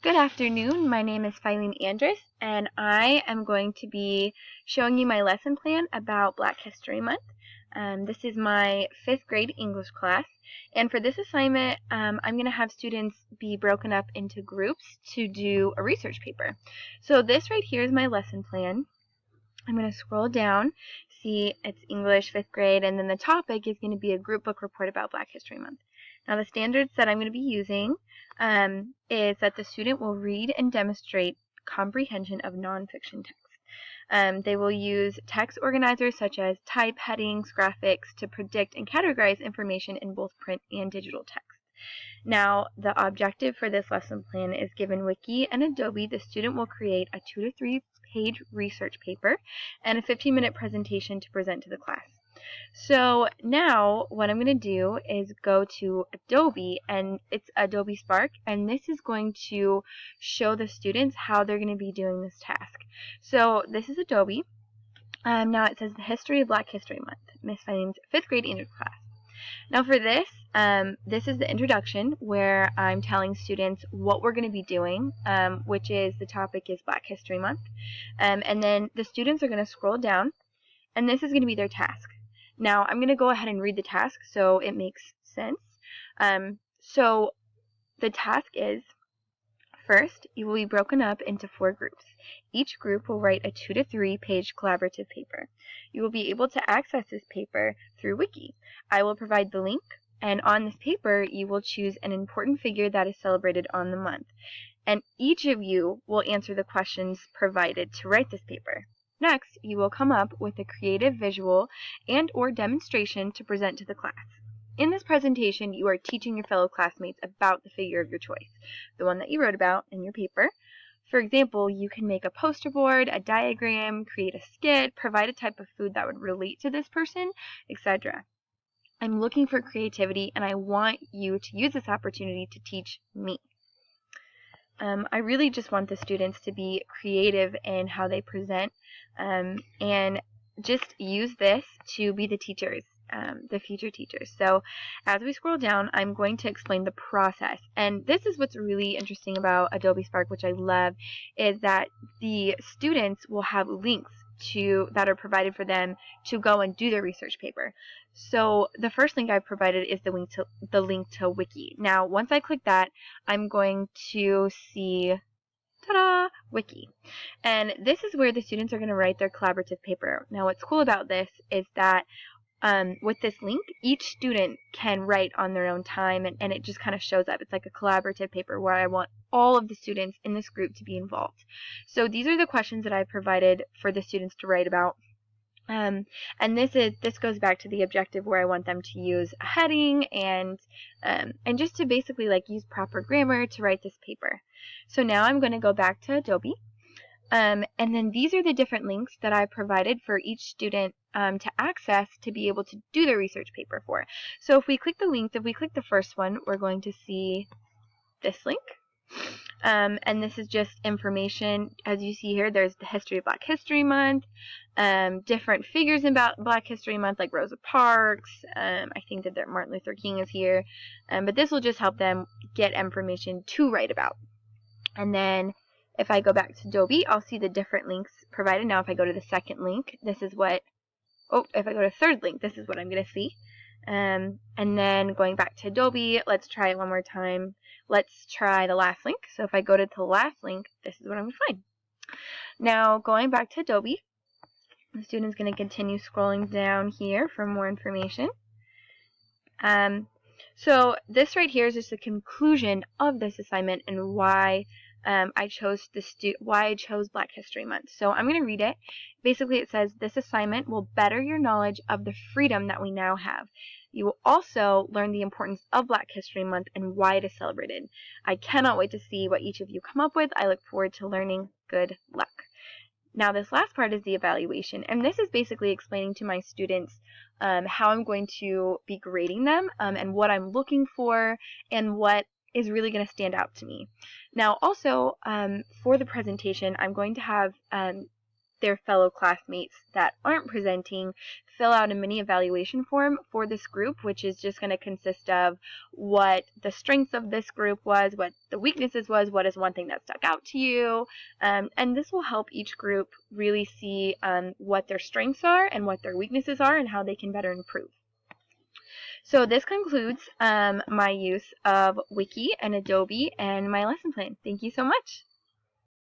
Good afternoon. My name is Filene Andrus, and I am going to be showing you my lesson plan about Black History Month. This is my 5th grade English class, and for this assignment, I'm going to have students be broken up into groups to do a research paper. So this right here is my lesson plan. I'm going to scroll down, see it's English 5th grade, and then the topic is going to be a group book report about Black History Month. Now the standards that I'm going to be using is that the student will read and demonstrate comprehension of nonfiction text. They will use text organizers such as type, headings, graphics to predict and categorize information in both print and digital text. Now, the objective for this lesson plan is given Wiki and Adobe. The student will create a 2 to 3 page research paper and a 15-minute presentation to present to the class. So now what I'm going to do is go to Adobe, and it's Adobe Spark, and this is going to show the students how they're going to be doing this task. So this is Adobe. Now it says the history of Black History Month, Miss Filene's 5th grade English class. Now for this, this is the introduction where I'm telling students what we're going to be doing, which is the topic is Black History Month. And then the students are going to scroll down, and this is going to be their task. Now I'm going to go ahead and read the task so it makes sense. So the task is, first, you will be broken up into 4 groups. Each group will write a 2 to 3 page collaborative paper. You will be able to access this paper through Wiki. I will provide the link, and on this paper you will choose an important figure that is celebrated on the month. And each of you will answer the questions provided to write this paper. Next, you will come up with a creative visual and/or demonstration to present to the class. In this presentation, you are teaching your fellow classmates about the figure of your choice, the one that you wrote about in your paper. For example, you can make a poster board, a diagram, create a skit, provide a type of food that would relate to this person, etc. I'm looking for creativity, and I want you to use this opportunity to teach me. I really just want the students to be creative in how they present, and just use this to be the teachers, the future teachers. So as we scroll down, I'm going to explain the process. And this is what's really interesting about Adobe Spark, which I love, is that the students will have links that are provided for them to go and do their research paper. So the first link I've provided is the link to Wiki. Now, once I click that, I'm going to see, ta-da, Wiki. And this is where the students are going to write their collaborative paper. Now, what's cool about this is that with this link, each student can write on their own time, and it just kind of shows up. It's like a collaborative paper where I want all of the students in this group to be involved. So these are the questions that I provided for the students to write about. And this goes back to the objective where I want them to use a heading and just to basically use proper grammar to write this paper. So now I'm going to go back to Adobe. And then these are the different links that I provided for each student to access to be able to do their research paper for. So if we click the links, if we click the first one, we're going to see this link. And this is just information. As you see here, there's the history of Black History Month, different figures about Black History Month like Rosa Parks. I think that Martin Luther King is here. But this will just help them get information to write about. And then if I go back to Adobe, I'll see the different links provided. Now if I go to the second link, this is what, if I go to third link, this is what I'm going to see. And then going back to Adobe, let's try it one more time. Let's try the last link. So if I go to the last link, this is what I'm going to find. Now going back to Adobe, the student's going to continue scrolling down here for more information. So this right here is just the conclusion of this assignment and why I chose Black History Month. So I'm going to read it. Basically it says, this assignment will better your knowledge of the freedom that we now have. You will also learn the importance of Black History Month and why it is celebrated. I cannot wait to see what each of you come up with. I look forward to learning. Good luck. Now this last part is the evaluation, and this is basically explaining to my students how I'm going to be grading them and what I'm looking for and what is really going to stand out to me. Now also for the presentation, I'm going to have their fellow classmates that aren't presenting fill out a mini evaluation form for this group, which is just going to consist of what the strengths of this group was, what the weaknesses was, what is one thing that stuck out to you, and this will help each group really see what their strengths are and what their weaknesses are and how they can better improve. So this concludes my use of Wiki and Adobe and my lesson plan. Thank you so much.